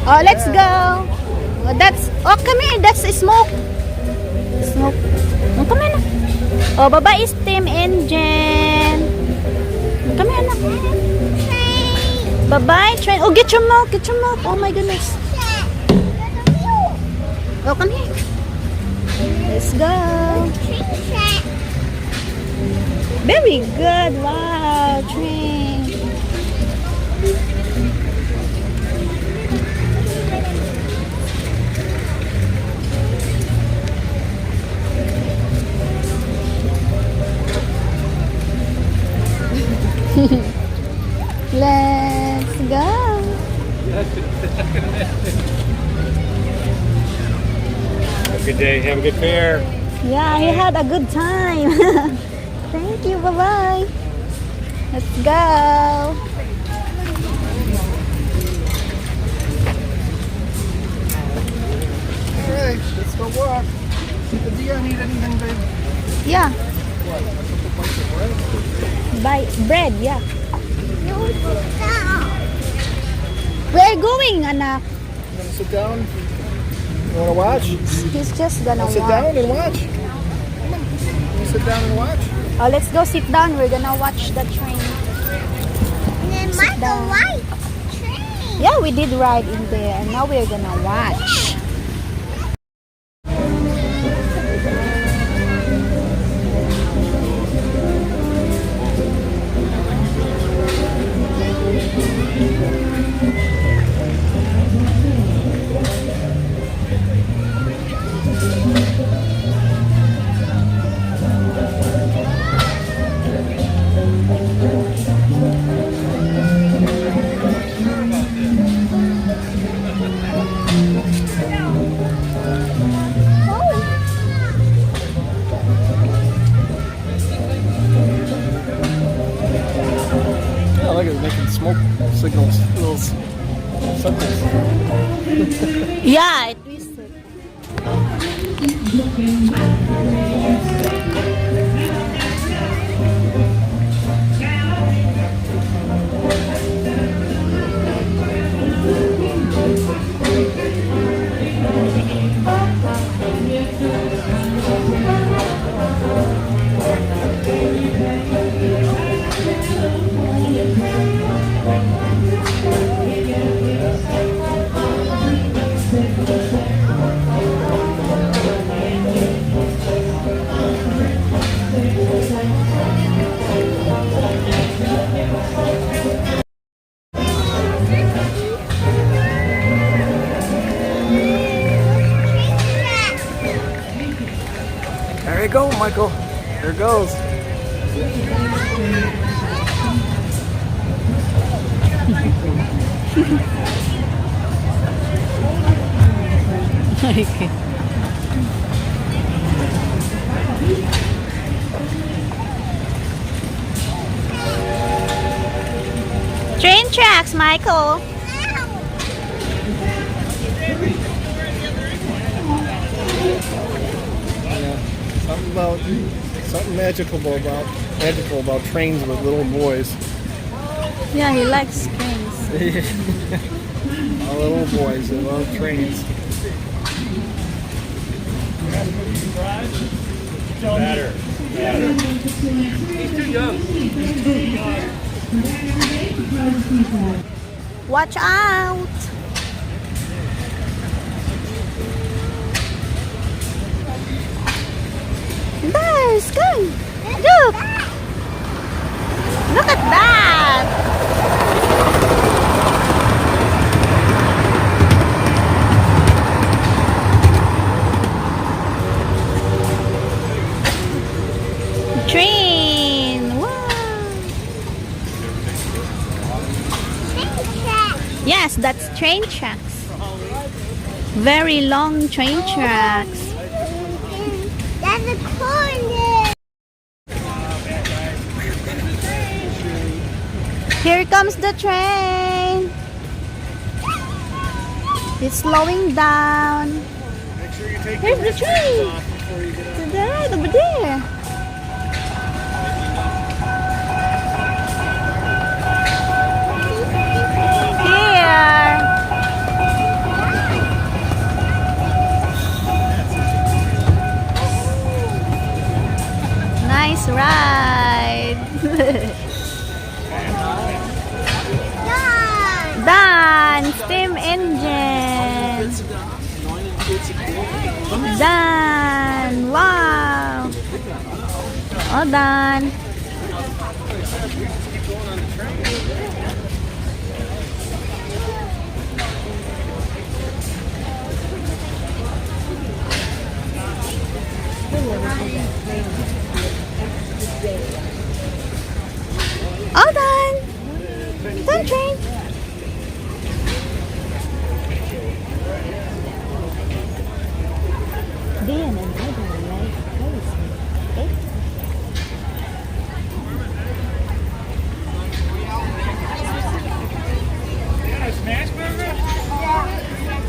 Oh, let's go. Oh, that's, oh, come here. That's smoke. Smoke. Oh, come here na. Oh, baba is steam engine. Come here na. Bye-bye, train. Oh, get your milk. Get your milk. Oh, my goodness. Oh, come here. Let's go. Very good. Wow, train. Let's go. Have a good day. Have a good fair. Yeah, he had a good time. Thank you. Bye-bye. Let's go. Alright, let's go walk. Do you need anything, babe? Yeah. What? A bunch of bread? Buy bread, yeah. We're going, anak. You wanna sit down? You wanna watch? He's just gonna Sit watch. down and watch. Come on. You wanna sit down and watch? Oh, let's go sit down. We're gonna watch the train. Sit down. Yeah, we did ride in there, and now we're gonna watch. Yeah, I like it making smoke signals, little circles. Yeah, it is. There you go, Michael. There it goes. Okay. Train tracks, Michael. Yeah. Something magical about trains with little boys. Yeah, he likes trains. All little boys that love trains. Better. He's too young. Watch out. There's going. Look. Look at that. Train. Wow. Yes, that's train tracks. Very long train tracks. That's a corner. Here comes the train. It's slowing down. Make sure you take Here's your the train. off before you get on. To the right over there. Here. All done. All done. Done, train. Dan and I don't like crazy. Okay? Smash burger? Yeah.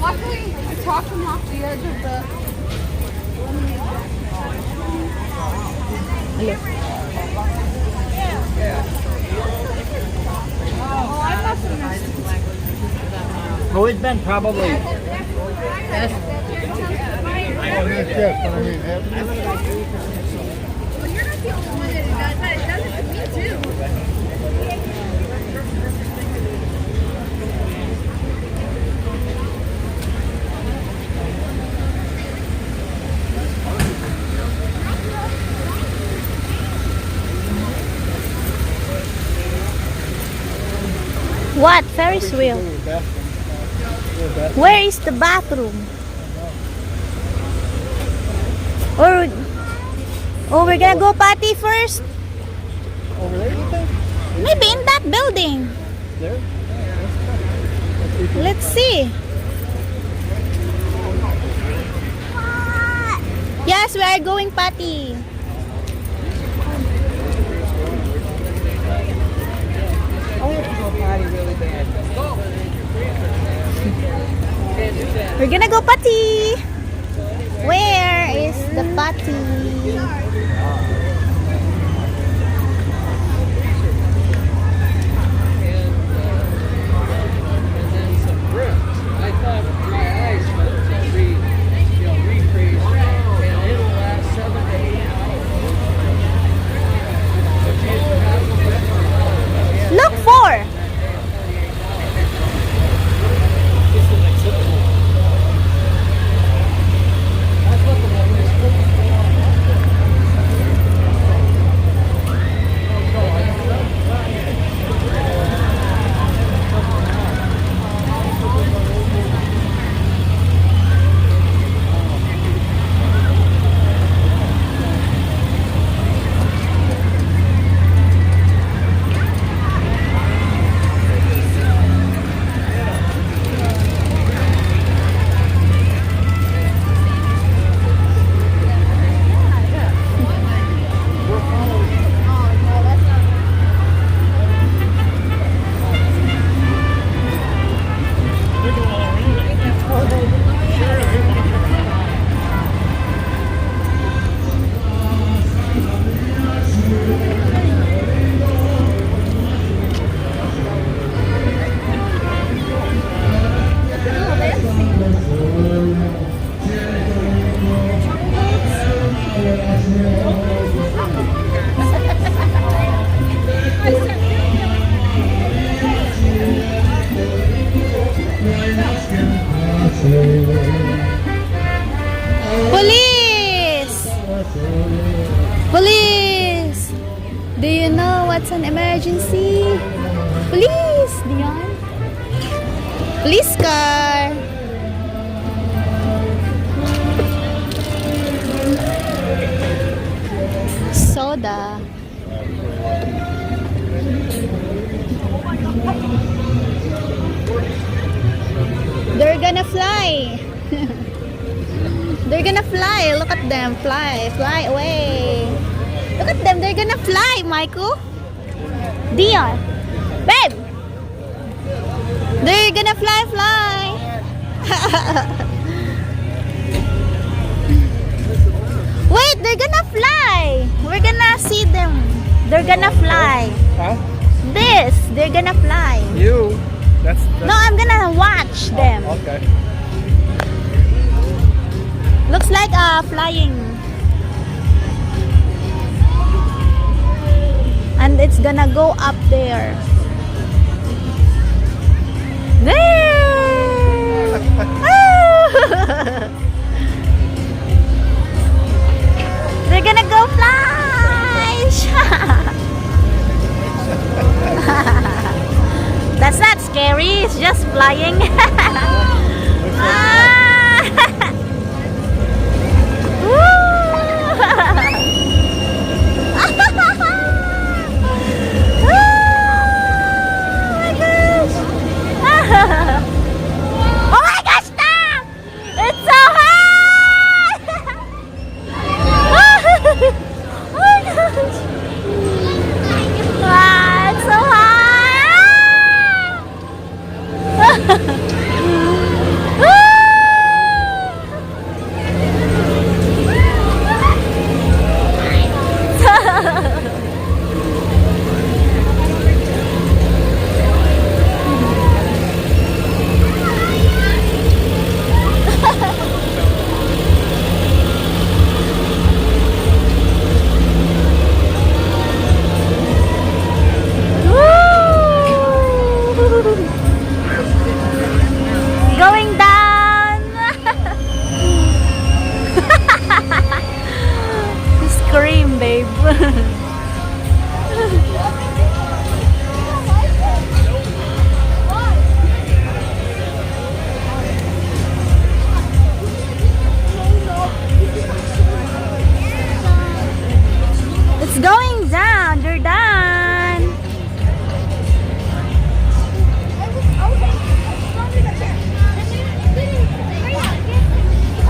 Luckily, I talked him off the edge of the. Oh, I thought so. Who has been probably? Well, you're not the only one that does that. It does it to me too. What? Ferris wheel. Where is the bathroom? Or we're gonna go potty first? Over there, you think? Maybe in that building. There? Let's see. Yes, we are going potty. I have to go potty really bad. We're gonna go potty. Where is the potty? I thought my eyes went to refreeze, and it'll last 7 to 8 hours. Look for. Police! Police! Do you know what's an emergency? Police! Dion? Police car! Soda. They're gonna fly. They're gonna fly. Look at them. Fly. Fly away. Look at them. They're gonna fly, Michael. Dion. Babe. They're gonna fly, fly. Wait, they're gonna fly. We're gonna see them. They're gonna fly. Huh? This. They're gonna fly. You? That's No, I'm gonna watch them. okay. Looks like flying. And it's gonna go up there. There! They're gonna go fly! gosh! That's not scary, it's just flying. Ah! Oh my gosh, stop! It's so high! Oh my gosh! Wow, it's so high! Going down. Scream, babe. It's going down. You're done.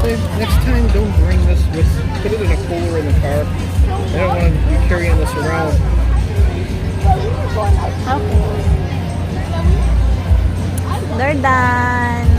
Babe, next time don't bring this with, put it in a cooler in the car. I don't want to be carrying this around. They're done.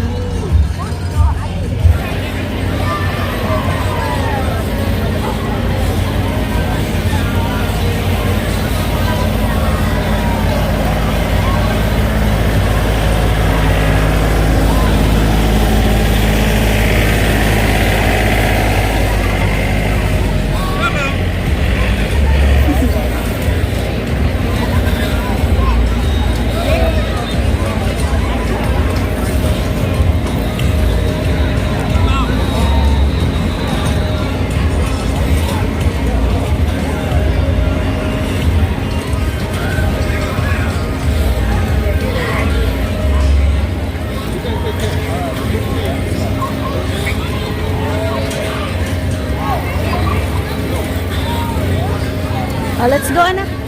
Oh, let's go, anak.